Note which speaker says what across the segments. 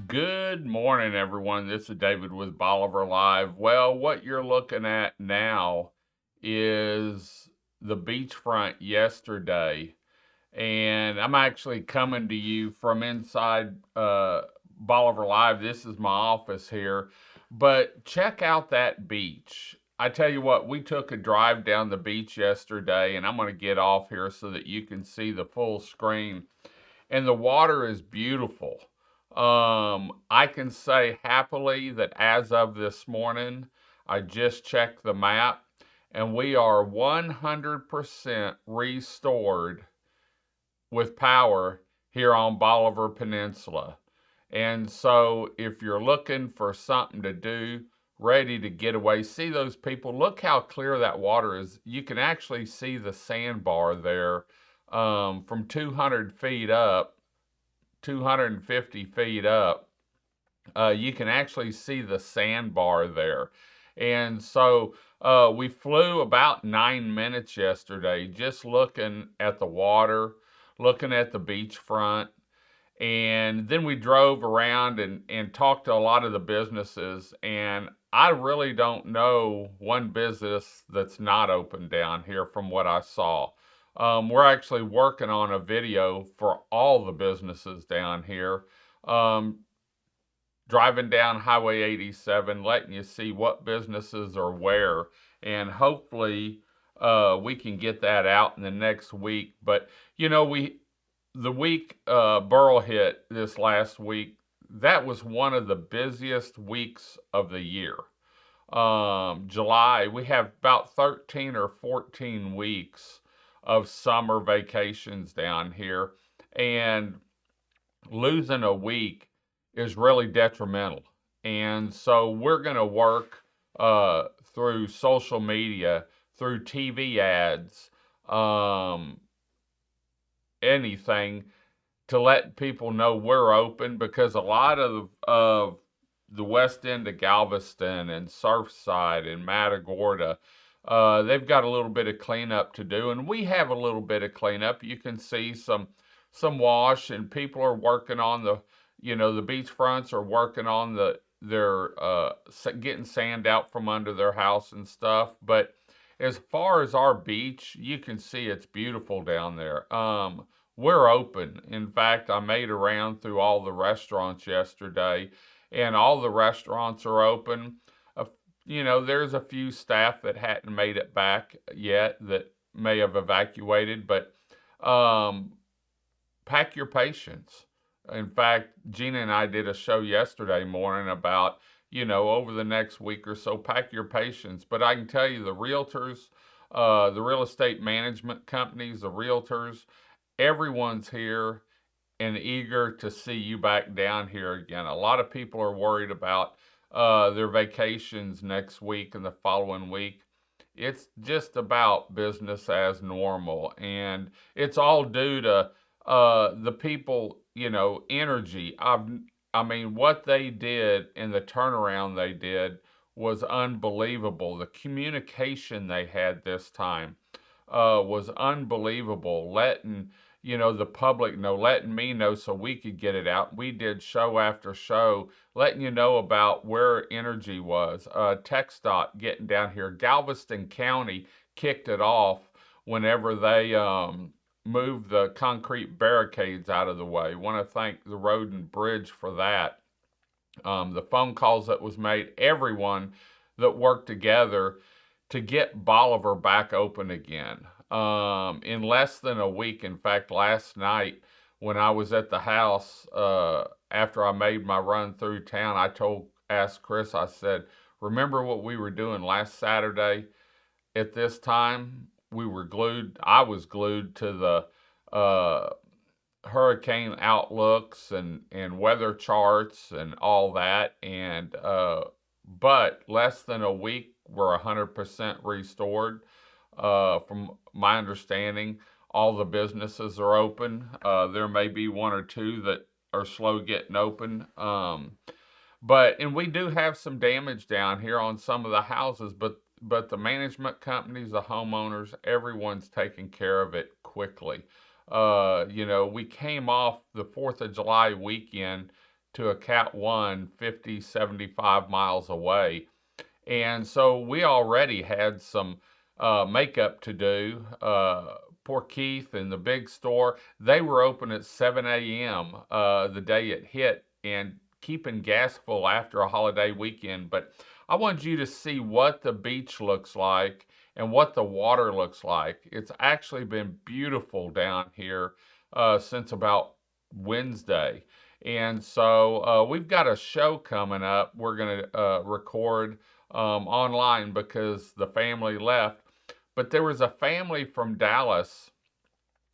Speaker 1: Good morning, everyone. This is David with Bolivar Live. Well, what you're looking at now is the beachfront yesterday, and I'm actually coming to you from inside Bolivar Live. This is my office here, but check out that beach. I tell you what, we took a drive down the beach yesterday, and I'm going to get off here so that you can see the full screen, and the water is beautiful. I can say happily that as of this morning, I just checked the map and we are 100% restored with power here on Bolivar Peninsula. And so if you're looking for something to do, ready to get away, see those people, look how clear that water is. You can actually see the sandbar there from 200 feet up 250 feet up, you can actually see the sandbar there. And so we flew about 9 minutes yesterday just looking at the water, looking at the beachfront. And then we drove around and talked to a lot of the businesses. And I really don't know one business that's not open down here from what I saw. We're actually working on a video for all the businesses down here, um, driving down Highway 87, letting you see what businesses are where, and hopefully we can get that out in the next week. But the week Burl hit this last week, that was one of the busiest weeks of the year. July, we have about 13 or 14 weeks of summer vacations down here, and losing a week is really detrimental. And so we're going to work through social media, through TV ads, um, anything to let people know we're open, because a lot of the west end of Galveston and Surfside and Matagorda, they've got a little bit of cleanup to do, and we have a little bit of cleanup. You can see some wash, and people are working on the beach fronts are working on their getting sand out from under their house and stuff. But as far as our beach, you can see it's beautiful down there. We're open. In fact, I made around through all the restaurants yesterday, and all the restaurants are open. Uh, there's a few staff that hadn't made it back yet that may have evacuated, but um, pack your patience. In fact, Gina and I did a show yesterday morning about, over the next week or so, pack your patience. But I can tell you the realtors, the real estate management companies, the realtors, everyone's here and eager to see you back down here again. A lot of people are worried about their vacations next week and the following week. It's just about business as normal, and it's all due to the people, energy. I mean, what they did and the turnaround they did was unbelievable. The communication they had this time was unbelievable. Letting the public know, letting me know so we could get it out. We did show after show, letting you know about where energy was. TxDOT getting down here. Galveston County kicked it off whenever they moved the concrete barricades out of the way. Want to thank the road and bridge for that. The phone calls that was made, everyone that worked together to get Bolivar back open again. In less than a week, in fact, last night when I was at the house, after I made my run through town, asked Chris, I said, remember what we were doing last Saturday at this time? I was glued to the hurricane outlooks and weather charts and all that. But less than a week, we're 100% restored. From my understanding, all the businesses are open. There may be one or two that are slow getting open. And we do have some damage down here on some of the houses, but the management companies, the homeowners, everyone's taking care of it quickly. We came off the 4th of July weekend to a Cat 1 50, 75 miles away. And so we already had some makeup to do. Poor Keith and the big store, they were open at 7 a.m. The day it hit and keeping gas full after a holiday weekend. But I wanted you to see what the beach looks like and what the water looks like. It's actually been beautiful down here since about Wednesday. And so we've got a show coming up we're going to record online because the family left. But there was a family from Dallas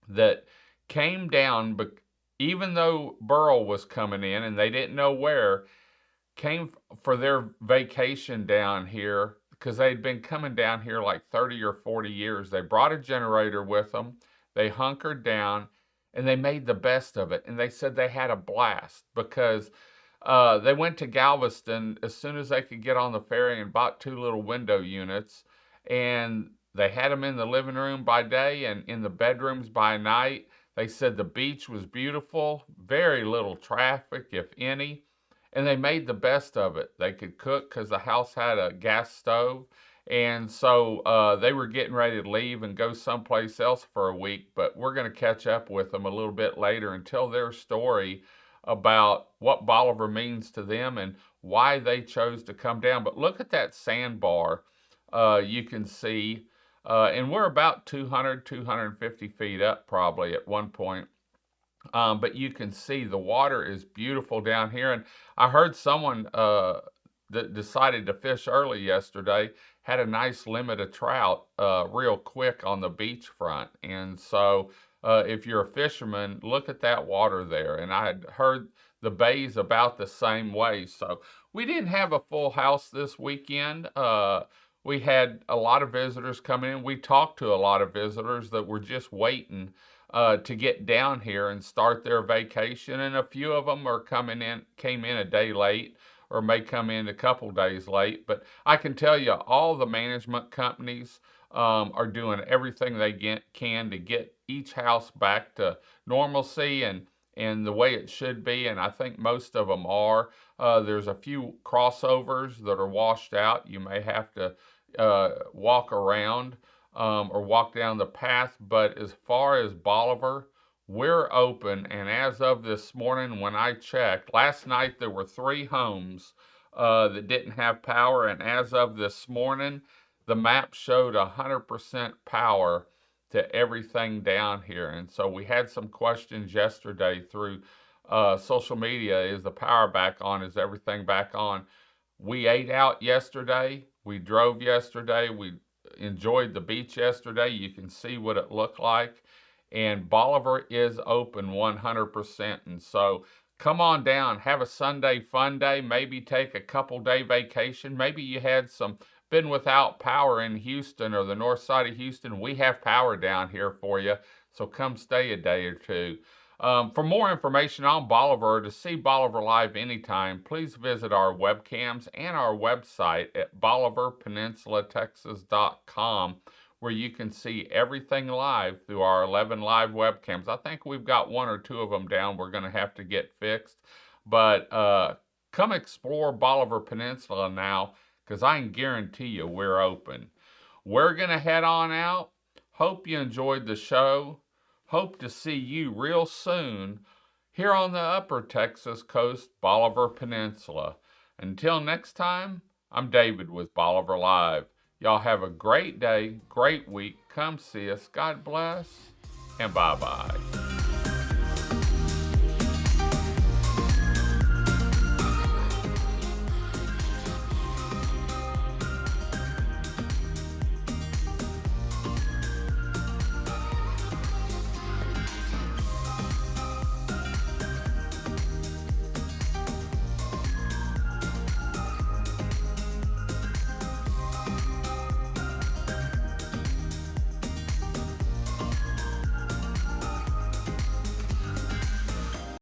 Speaker 1: that came down, but even though Burl was coming in and they didn't know where, came for their vacation down here because they'd been coming down here like 30 or 40 years. They brought a generator with them. They hunkered down and they made the best of it. And they said they had a blast because they went to Galveston as soon as they could get on the ferry and bought 2 little window units. And they had them in the living room by day and in the bedrooms by night. They said the beach was beautiful, very little traffic, if any, and they made the best of it. They could cook because the house had a gas stove, and so they were getting ready to leave and go someplace else for a week, but we're going to catch up with them a little bit later and tell their story about what Bolivar means to them and why they chose to come down. But look at that sandbar you can see. And we're about 200, 250 feet up probably at one point. But you can see the water is beautiful down here. And I heard someone that decided to fish early yesterday had a nice limit of trout real quick on the beachfront. And so if you're a fisherman, look at that water there. And I had heard the bay's about the same way. So we didn't have a full house this weekend. We had a lot of visitors coming in. We talked to a lot of visitors that were just waiting to get down here and start their vacation, and a few of them came in a day late or may come in a couple days late. But I can tell you, all the management companies are doing everything they can to get each house back to normalcy and the way it should be, and I think most of them are. There's a few crossovers that are washed out. You may have to walk around or walk down the path, but as far as Bolivar, we're open, and as of this morning when I checked, last night there were 3 homes that didn't have power, and as of this morning, the map showed 100% power to everything down here. And so we had some questions yesterday through social media. Is the power back on? Is everything back on? We ate out yesterday. We drove yesterday. We enjoyed the beach yesterday. You can see what it looked like. And Bolivar is open 100%. And so come on down, have a Sunday fun day, maybe take a couple day vacation. Maybe you had been without power in Houston or the north side of Houston. We have power down here for you, so come stay a day or two. For more information on Bolivar, to see Bolivar live anytime, please visit our webcams and our website at BolivarPeninsulaTexas.com, where you can see everything live through our 11 live webcams. I think we've got 1 or 2 of them down we're going to have to get fixed. But come explore Bolivar Peninsula now, because I can guarantee you we're open. We're going to head on out. Hope you enjoyed the show. Hope to see you real soon here on the upper Texas coast, Bolivar Peninsula. Until next time, I'm David with Bolivar Live. Y'all have a great day, great week. Come see us. God bless, and bye-bye.